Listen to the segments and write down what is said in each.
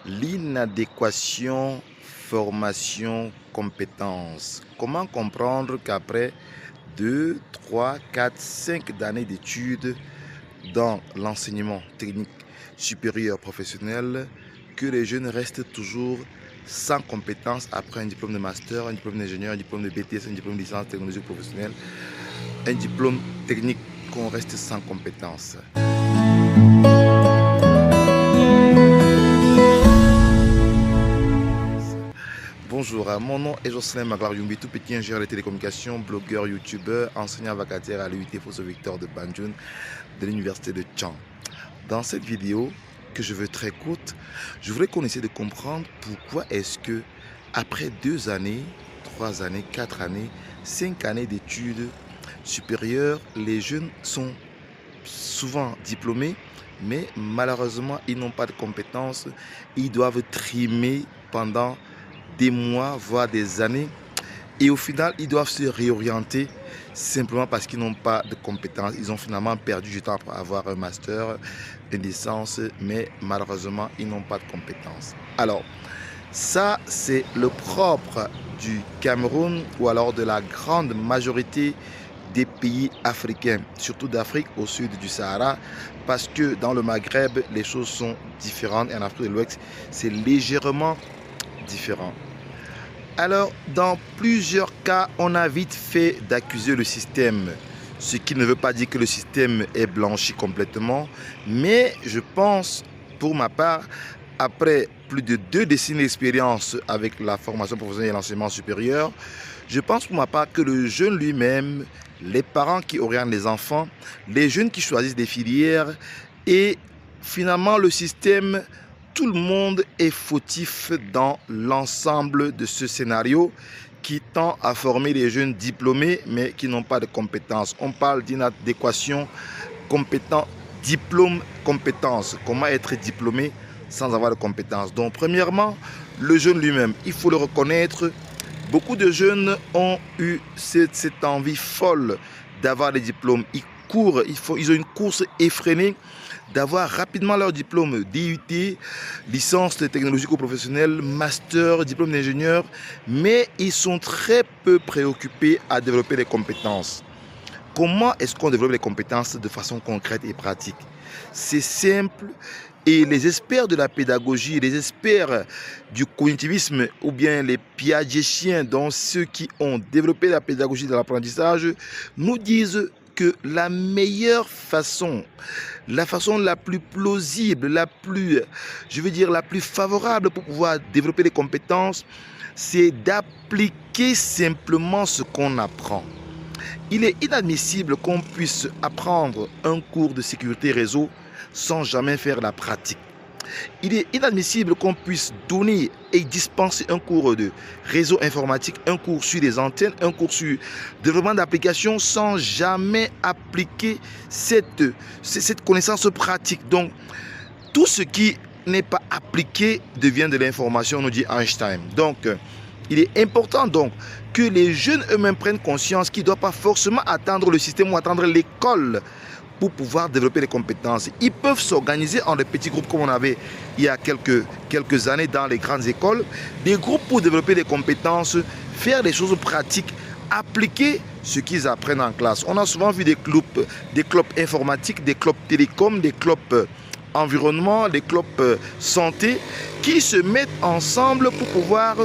L'inadéquation formation compétence. Comment comprendre qu'après 2, 3, 4, 5 années d'études dans l'enseignement technique supérieur professionnel, que les jeunes restent toujours sans compétences après un diplôme de master, un diplôme d'ingénieur, un diplôme de BTS, un diplôme de licence technologie professionnelle, un diplôme technique, qu'on reste sans compétences. Bonjour, mon nom est Jocelyn Maglar Yumbi, tout petit ingénieur de télécommunications, blogueur, youtubeur, enseignant vacataire à l'UIT Fosso Victor de Banjul de l'université de Tchang. Dans cette vidéo, que je veux très courte, je voudrais qu'on essaie de comprendre pourquoi est-ce que après 2 années, 3 années, 4 années, 5 années d'études supérieures, les jeunes sont souvent diplômés, mais malheureusement, ils n'ont pas de compétences. Ils doivent trimer pendant des mois, voire des années. Et au final, ils doivent se réorienter simplement parce qu'ils n'ont pas de compétences. Ils ont finalement perdu du temps pour avoir un master, une licence, mais malheureusement, ils n'ont pas de compétences. Alors, ça, c'est le propre du Cameroun ou alors de la grande majorité des pays africains, surtout d'Afrique au sud du Sahara, parce que dans le Maghreb, les choses sont différentes et en Afrique de l'Ouest, c'est légèrement différent. Alors, dans plusieurs cas, on a vite fait d'accuser le système, ce qui ne veut pas dire que le système est blanchi complètement, mais je pense, pour ma part, après plus de 2 décennies d'expérience avec la formation professionnelle et l'enseignement supérieur, je pense pour ma part que le jeune lui-même, les parents qui orientent les enfants, les jeunes qui choisissent des filières et finalement le système, tout le monde est fautif dans l'ensemble de ce scénario qui tend à former les jeunes diplômés mais qui n'ont pas de compétences. On parle d'inadéquation compétent, diplôme, compétence. Comment être diplômé sans avoir de compétences? Donc premièrement, le jeune lui-même, il faut le reconnaître. Beaucoup de jeunes ont eu cette envie folle d'avoir des diplômes. Ils courent, ils ont une course effrénée d'avoir rapidement leur diplôme DUT, licence technologico-professionnelle, master, diplôme d'ingénieur, mais ils sont très peu préoccupés à développer des compétences. Comment est-ce qu'on développe les compétences de façon concrète et pratique? C'est simple. Et les experts de la pédagogie, les experts du cognitivisme ou bien les piagétiens, donc ceux qui ont développé la pédagogie de l'apprentissage, nous disent que la meilleure façon, la façon la plus plausible, la plus favorable pour pouvoir développer des compétences, c'est d'appliquer simplement ce qu'on apprend. Il est inadmissible qu'on puisse apprendre un cours de sécurité réseau sans jamais faire la pratique. Il est inadmissible qu'on puisse donner et dispenser un cours de réseau informatique, un cours sur les antennes, un cours sur le développement d'applications sans jamais appliquer cette connaissance pratique. Donc, tout ce qui n'est pas appliqué devient de l'information, nous dit Einstein. Donc, il est important donc que les jeunes eux-mêmes prennent conscience qu'ils ne doivent pas forcément attendre le système ou attendre l'école pour pouvoir développer les compétences. Ils peuvent s'organiser en des petits groupes comme on avait il y a quelques années dans les grandes écoles, des groupes pour développer des compétences, faire des choses pratiques, appliquer ce qu'ils apprennent en classe. On a souvent vu des clubs informatiques, des clubs télécom, des clubs environnement, des clubs santé qui se mettent ensemble pour pouvoir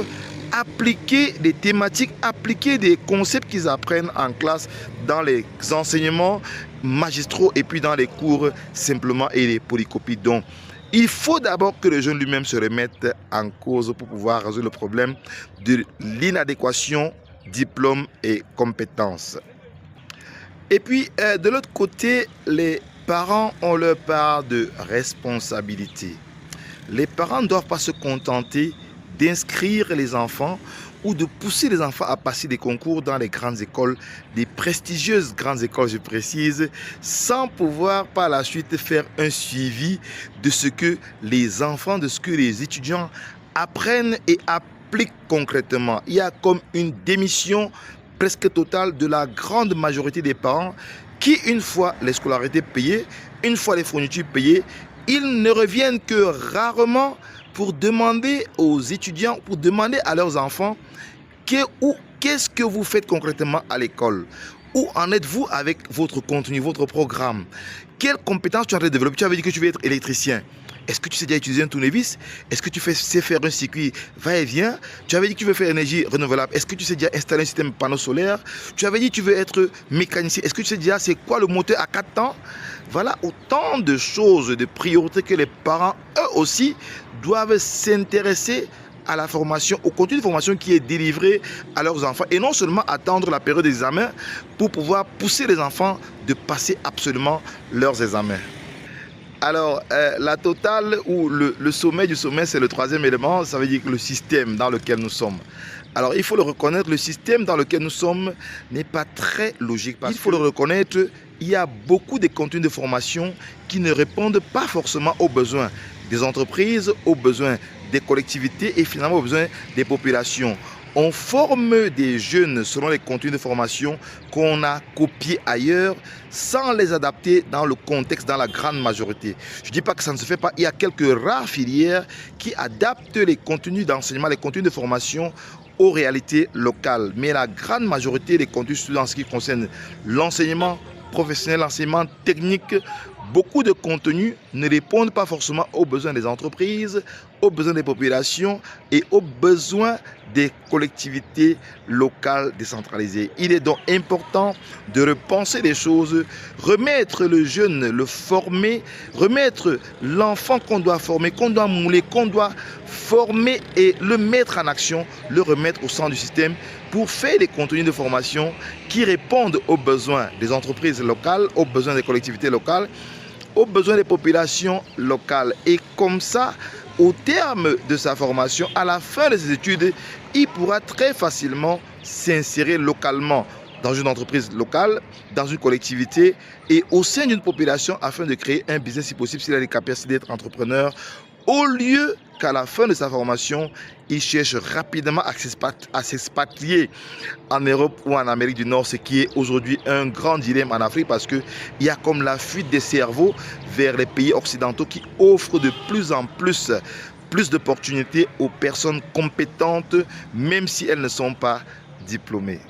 appliquer des thématiques, appliquer des concepts qu'ils apprennent en classe dans les enseignements magistraux et puis dans les cours simplement et les polycopies. Donc, il faut d'abord que le jeune lui-même se remette en cause pour pouvoir résoudre le problème de l'inadéquation diplôme et compétences. Et puis, de l'autre côté, les parents ont leur part de responsabilité. Les parents ne doivent pas se contenter d'inscrire les enfants ou de pousser les enfants à passer des concours dans les grandes écoles, des prestigieuses grandes écoles, je précise, sans pouvoir par la suite faire un suivi de ce que les enfants, de ce que les étudiants apprennent et appliquent concrètement. Il y a comme une démission presque totale de la grande majorité des parents qui, une fois les scolarités payées, une fois les fournitures payées, ils ne reviennent que rarement pour demander aux étudiants, pour demander à leurs enfants qu'est-ce que vous faites concrètement à l'école. Où en êtes-vous avec votre contenu, votre programme? Quelles compétences tu as développées? Tu avais dit que tu veux être électricien. Est-ce que tu sais déjà utiliser un tournevis? Est-ce que tu sais faire un circuit va-et-vient? Tu avais dit que tu veux faire énergie renouvelable. Est-ce que tu sais déjà installer un système panneau solaire? Tu avais dit que tu veux être mécanicien. Est-ce que tu sais déjà c'est quoi le moteur à 4 temps? Voilà autant de choses, de priorités que les parents, eux aussi, doivent s'intéresser à la formation, au contenu de formation qui est délivré à leurs enfants et non seulement attendre la période d'examen pour pouvoir pousser les enfants de passer absolument leurs examens. Alors, la totale ou le sommet du sommet, c'est le troisième élément, ça veut dire que le système dans lequel nous sommes. Alors, il faut le reconnaître, le système dans lequel nous sommes n'est pas très logique. Il faut le reconnaître, il y a beaucoup de contenus de formation qui ne répondent pas forcément aux besoins des entreprises, aux besoins des collectivités et finalement aux besoins des populations. On forme des jeunes selon les contenus de formation qu'on a copiés ailleurs sans les adapter dans le contexte, dans la grande majorité. Je ne dis pas que ça ne se fait pas. Il y a quelques rares filières qui adaptent les contenus d'enseignement, les contenus de formation aux réalités locales. Mais la grande majorité des contenus en ce qui concerne l'enseignement professionnel, l'enseignement technique, beaucoup de contenus ne répondent pas forcément aux besoins des entreprises, aux besoins des populations et aux besoins des collectivités locales décentralisées. Il est donc important de repenser les choses, remettre le jeune, le former, remettre l'enfant qu'on doit former, qu'on doit mouler, qu'on doit former et le mettre en action, le remettre au centre du système pour faire des contenus de formation qui répondent aux besoins des entreprises locales, aux besoins des collectivités locales, aux besoins des populations locales. Et comme ça, au terme de sa formation, à la fin de ses études, il pourra très facilement s'insérer localement dans une entreprise locale, dans une collectivité et au sein d'une population afin de créer un business si possible s'il a les capacités d'être entrepreneur, au lieu qu'à la fin de sa formation, il cherche rapidement à s'expatrier en Europe ou en Amérique du Nord, ce qui est aujourd'hui un grand dilemme en Afrique parce qu'il y a comme la fuite des cerveaux vers les pays occidentaux qui offrent de plus en plus d'opportunités aux personnes compétentes, même si elles ne sont pas diplômées.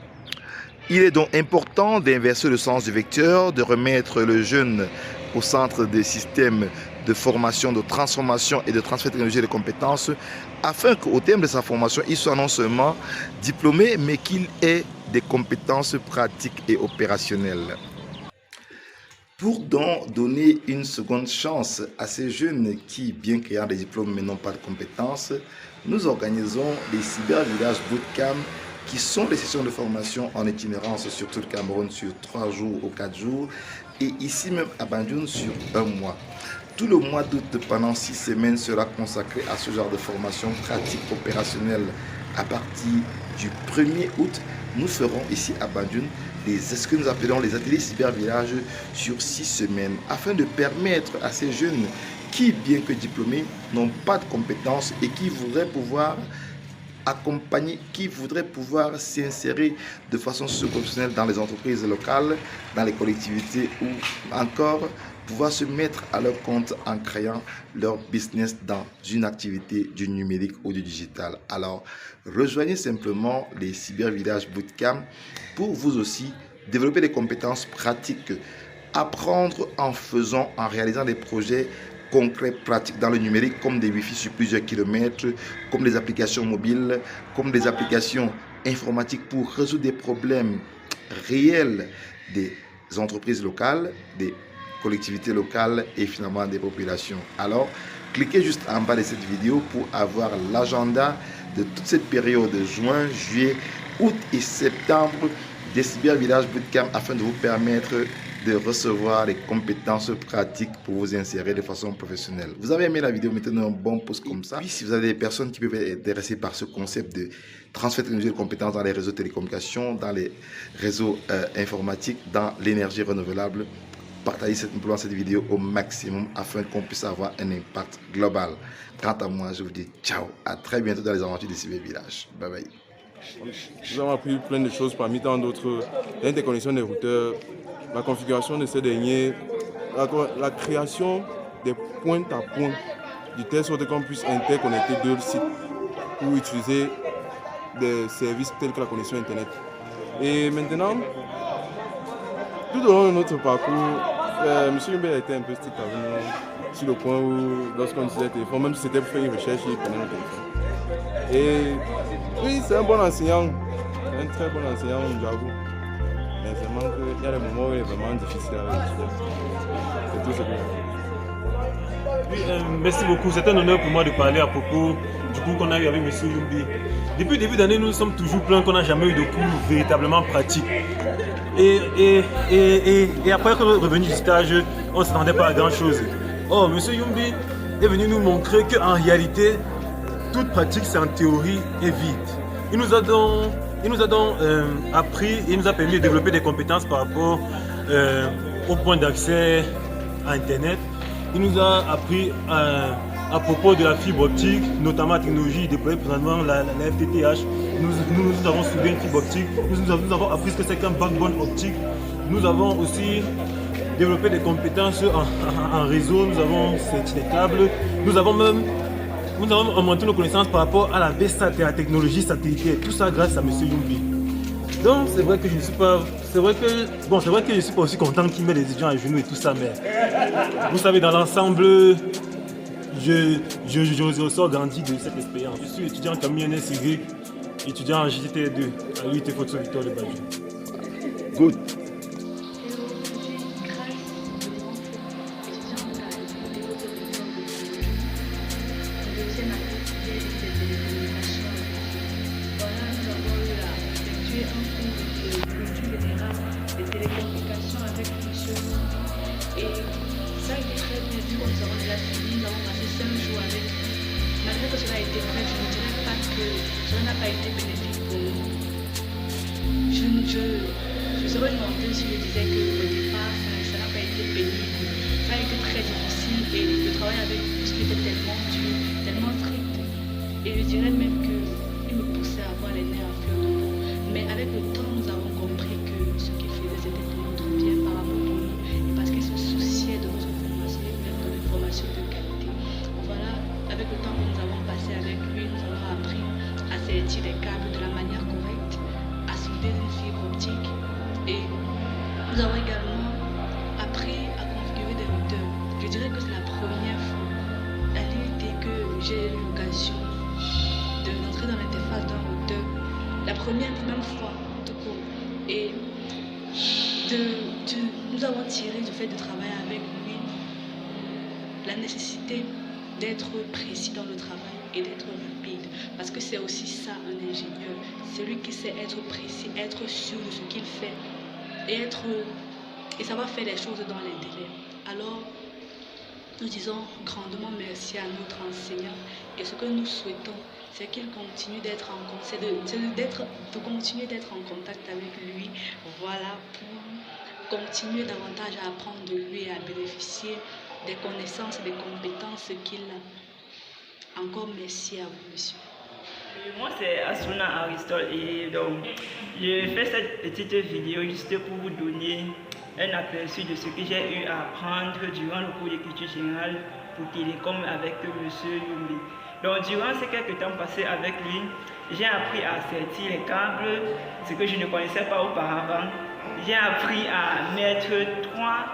Il est donc important d'inverser le sens du vecteur, de remettre le jeune au centre des systèmes de formation, de transformation et de transfert technologique de compétences afin qu'au terme de sa formation, il soit non seulement diplômé, mais qu'il ait des compétences pratiques et opérationnelles. Pour donc donner une seconde chance à ces jeunes qui, bien qu'ayant des diplômes mais n'ont pas de compétences, nous organisons les cybervillages bootcamp qui sont des sessions de formation en itinérance sur tout le Cameroun sur 3 jours ou 4 jours et ici même à Banjul sur 1 mois. Tout le mois d'août pendant 6 semaines sera consacré à ce genre de formation pratique opérationnelle. À partir du 1er août, nous ferons ici à Banjul ce que nous appelons les ateliers cybervillage sur 6 semaines afin de permettre à ces jeunes qui, bien que diplômés, n'ont pas de compétences et qui voudraient pouvoir accompagner, qui voudraient pouvoir s'insérer de façon socio-professionnelle dans les entreprises locales, dans les collectivités ou encore pouvoir se mettre à leur compte en créant leur business dans une activité du numérique ou du digital. Alors, rejoignez simplement les cybervillages bootcamp pour vous aussi développer des compétences pratiques, apprendre en faisant, en réalisant des projets concrets, pratiques dans le numérique, comme des Wi-Fi sur plusieurs kilomètres, comme des applications mobiles, comme des applications informatiques pour résoudre des problèmes réels des entreprises locales, des collectivités locales et finalement des populations. Alors, cliquez juste en bas de cette vidéo pour avoir l'agenda de toute cette période de juin, juillet, août et septembre des cybervillages bootcamp afin de vous permettre de recevoir les compétences pratiques pour vous insérer de façon professionnelle. Vous avez aimé la vidéo, mettez-nous un bon pouce comme ça. Puis si vous avez des personnes qui peuvent être intéressées par ce concept de transfert technologique de compétences dans les réseaux de télécommunications, dans les réseaux informatiques, dans l'énergie renouvelable, partagez simplement cette vidéo au maximum afin qu'on puisse avoir un impact global. Quant à moi, je vous dis ciao, à très bientôt dans les aventures des cybervillages. Bye bye. Nous avons appris plein de choses parmi tant d'autres, l'interconnexion des routeurs, la configuration de ces derniers, la création des points à point de telle sorte qu'on puisse interconnecter deux sites pour utiliser des services tels que la connexion Internet. Et maintenant, tout au long de notre parcours, M. Yumbé a été un peu strict avec nous sur le point où, lorsqu'on utilisait le téléphone, même si c'était pour faire une recherche, il prenait le téléphone. Et oui, c'est un bon enseignant, un très bon enseignant, j'avoue. Mais seulement qu'il y a des moments où il est vraiment difficile avec lui. C'est tout ce que Oui, merci beaucoup. C'est un honneur pour moi de parler à propos du cours qu'on a eu avec M. Yumbi. Depuis le début d'année, nous sommes toujours pleins qu'on n'a jamais eu de cours véritablement pratiques. Et après qu'on est revenu du stage, on ne s'attendait pas à grand chose. Oh, M. Yumbi est venu nous montrer qu'en réalité, toute pratique, c'est en théorie et vide. Il nous a donc appris et il nous a permis de développer des compétences par rapport au point d'accès à Internet. Il nous a appris à propos de la fibre optique, notamment la technologie déployée présentement, la FTTH. Nous avons soudé une fibre optique. Nous avons appris ce que c'est qu'un backbone optique. Nous avons aussi développé des compétences en réseau. Nous avons sorti des câbles. Nous avons augmenté nos connaissances par rapport à la VSAT et à la technologie satellitaire. Tout ça grâce à M. Yumbi. Donc c'est vrai que je ne suis pas. C'est vrai que je ne suis pas aussi content qu'il mette les étudiants à genoux et tout ça, mais vous savez, dans l'ensemble, je ressors grandi de cette expérience. Je suis étudiant en camionnet civique, étudiant en JT2 à l'UIT Photo Victor de Banjul. Good. Malgré que cela a été fait, je ne dirais pas que cela n'a pas été bénéfique pour nous. Je serais mentée si je disais qu'au départ, ça n'a pas été pénible. Ça a été très difficile et le travail avec tous était tellement dur, tellement strict. Et je dirais même qu'il me poussait à avoir les nerfs à fleur de peau. Mais avec le temps, nous avons compris que ce qu'il faisait, c'était pour notre bien, par amour pour nous, et parce qu'il se souciait de notre formation, et même de notre formation de qualité. Voilà, avec le temps que nous avons passé avec lui, nous avons appris à sertir les câbles de la manière correcte, à souder une fibre optique, et nous avons également appris à configurer des routeurs. Je dirais que c'est la première fois à l'UIT que j'ai eu l'occasion d'entrer dans l'interface d'un routeur. La première même fois, tout court. Et nous avons tiré du fait de travailler avec lui la nécessité d'être précis dans le travail et d'être rapide. Parce que c'est aussi ça un ingénieur. Celui qui sait être précis, être sûr de ce qu'il fait et savoir faire les choses dans les délais. Alors, nous disons grandement merci à notre enseignant et ce que nous souhaitons, c'est qu'il continue d'être en contact, de continuer d'être en contact avec lui, voilà, pour continuer davantage à apprendre de lui et à bénéficier des connaissances et des compétences qu'il a. Encore merci à vous, monsieur. Moi, c'est Asuna Aristotle et donc je fais cette petite vidéo juste pour vous donner un aperçu de ce que j'ai eu à apprendre durant le cours d'écriture générale pour Télécom avec M. Yumbi. Donc, durant ces quelques temps passés avec lui, j'ai appris à sertir les câbles, ce que je ne connaissais pas auparavant. J'ai appris à mettre 3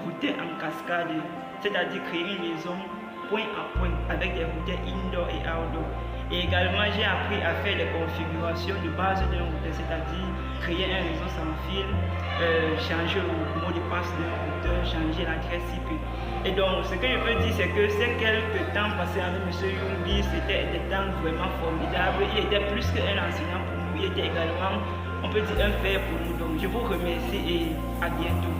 routeurs en cascade, c'est-à-dire créer une liaison point à point avec des routeurs indoor et outdoor. Et également, j'ai appris à faire les configurations de base d'un routeur, c'est-à-dire créer un réseau sans fil, changer le mot de passe d'un routeur, changer l'adresse IP. Et donc, ce que je veux dire, c'est que ces quelques temps passés avec M. Yumbi, c'était des temps vraiment formidables. Il était plus qu'un enseignant pour nous, il était également, on peut dire, un père pour nous. Donc, je vous remercie et à bientôt.